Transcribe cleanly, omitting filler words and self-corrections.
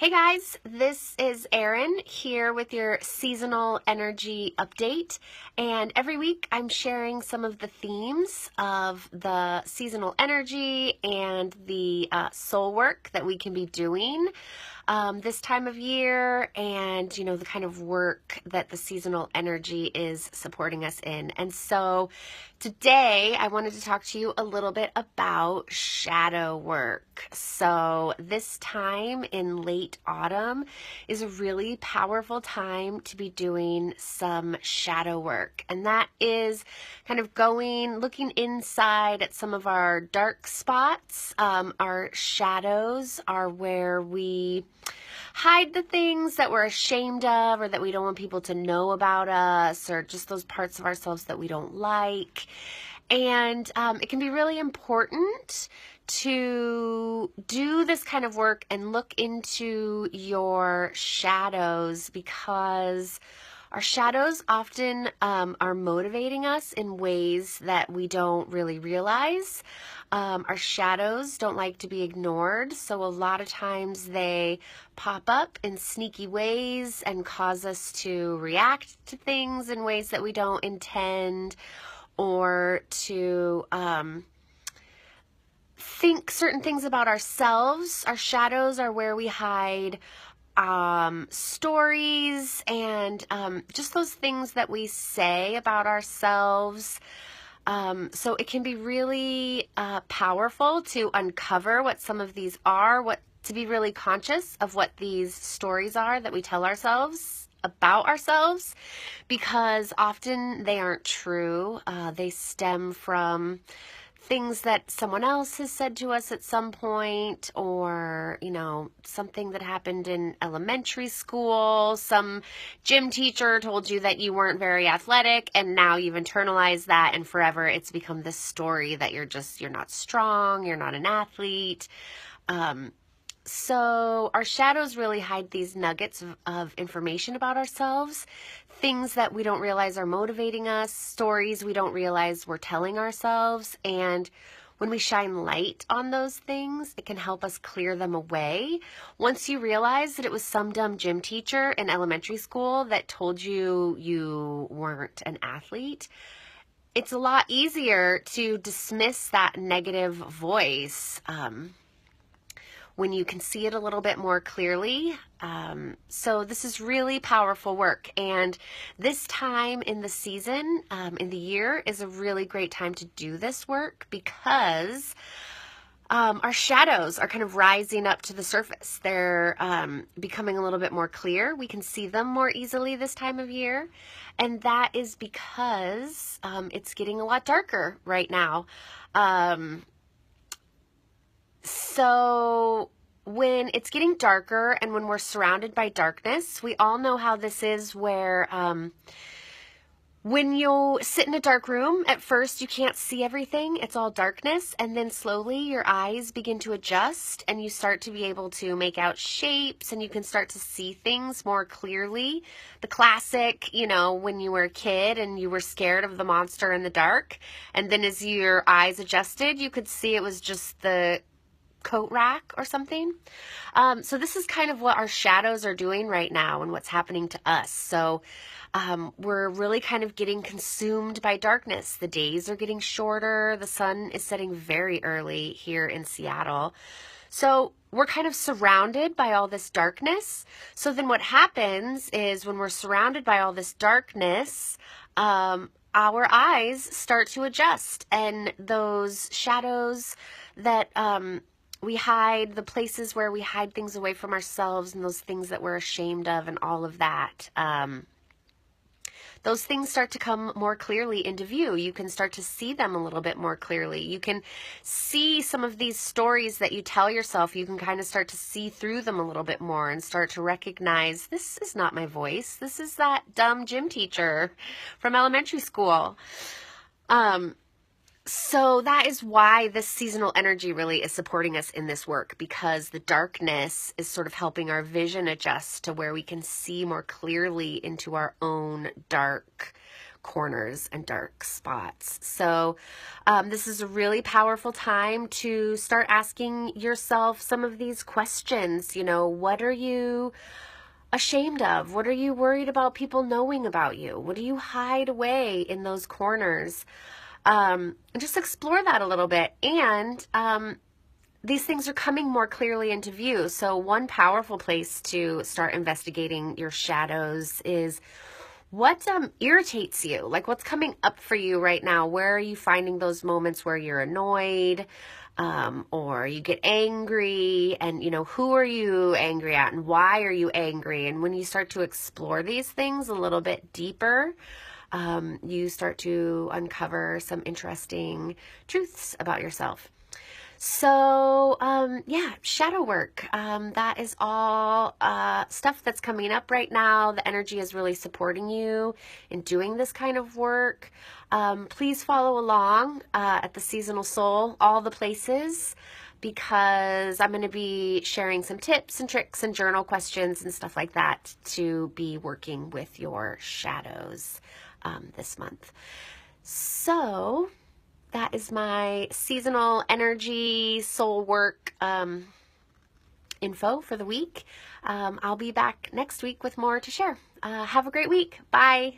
Hey guys, this is Erin here with your seasonal energy update. And every week I'm sharing some of the themes of the seasonal energy and the soul work that we can be doing this time of year, and the kind of work that the seasonal energy is supporting us in. And so today I wanted to talk to you a little bit about shadow work. So this time in late autumn is a really powerful time to be doing some shadow work, and that is kind of looking inside at some of our dark spots. Our shadows are where we hide the things that we're ashamed of or that we don't want people to know about us, or just those parts of ourselves that we don't like. And it can be really important to do this kind of work and look into your shadows, because our shadows often are motivating us in ways that we don't really realize. Our shadows don't like to be ignored, so a lot of times they pop up in sneaky ways and cause us to react to things in ways that we don't intend, or to think certain things about ourselves. Our shadows are where we hide stories and just those things that we say about ourselves. So it can be really powerful to uncover what some of these are, to be really conscious of what these stories are that we tell ourselves about ourselves, because often they aren't true. They stem from things that someone else has said to us at some point, or something that happened in elementary school. Some gym teacher told you that you weren't very athletic, and now you've internalized that, and forever it's become this story that you're not strong, you're not an athlete. So our shadows really hide these nuggets of information about ourselves, things that we don't realize are motivating us, stories we don't realize we're telling ourselves. And when we shine light on those things, it can help us clear them away. Once you realize that it was some dumb gym teacher in elementary school that told you you weren't an athlete, it's a lot easier to dismiss that negative voice when you can see it a little bit more clearly. So this is really powerful work, and this time in the season, in the year, is a really great time to do this work, because our shadows are kind of rising up to the surface. They're becoming a little bit more clear. We can see them more easily this time of year, and that is because it's getting a lot darker right now. So when it's getting darker and when we're surrounded by darkness, we all know how this is, where when you sit in a dark room, at first you can't see everything. It's all darkness, and then slowly your eyes begin to adjust and you start to be able to make out shapes, and you can start to see things more clearly. The classic, when you were a kid and you were scared of the monster in the dark, and then as your eyes adjusted, you could see it was just the coat rack or something. So this is kind of what our shadows are doing right now and what's happening to us. So we're really kind of getting consumed by darkness. The days are getting shorter. The sun is setting very early here in Seattle. So we're kind of surrounded by all this darkness. So then what happens is, when we're surrounded by all this darkness, our eyes start to adjust, and those shadows that we hide, the places where we hide things away from ourselves, and those things that we're ashamed of, and all of that, those things start to come more clearly into view. You can start to see them a little bit more clearly. You can see some of these stories that you tell yourself. You can kind of start to see through them a little bit more and start to recognize, this is not my voice. This is that dumb gym teacher from elementary school. So that is why this seasonal energy really is supporting us in this work, because the darkness is sort of helping our vision adjust to where we can see more clearly into our own dark corners and dark spots. So this is a really powerful time to start asking yourself some of these questions. You know, what are you ashamed of? What are you worried about people knowing about you? What do you hide away in those corners? Just explore that a little bit. And these things are coming more clearly into view. So one powerful place to start investigating your shadows is what irritates you? Like, what's coming up for you right now? Where are you finding those moments where you're annoyed, or you get angry? And, you know, who are you angry at and why are you angry? And when you start to explore these things a little bit deeper, you start to uncover some interesting truths about yourself. So, yeah, shadow work. That is all stuff that's coming up right now. The energy is really supporting you in doing this kind of work. Please follow along at the Seasonal Soul, all the places, because I'm going to be sharing some tips and tricks and journal questions and stuff like that to be working with your shadows this month. So that is my seasonal energy soul work info for the week. I'll be back next week with more to share. Have a great week. Bye.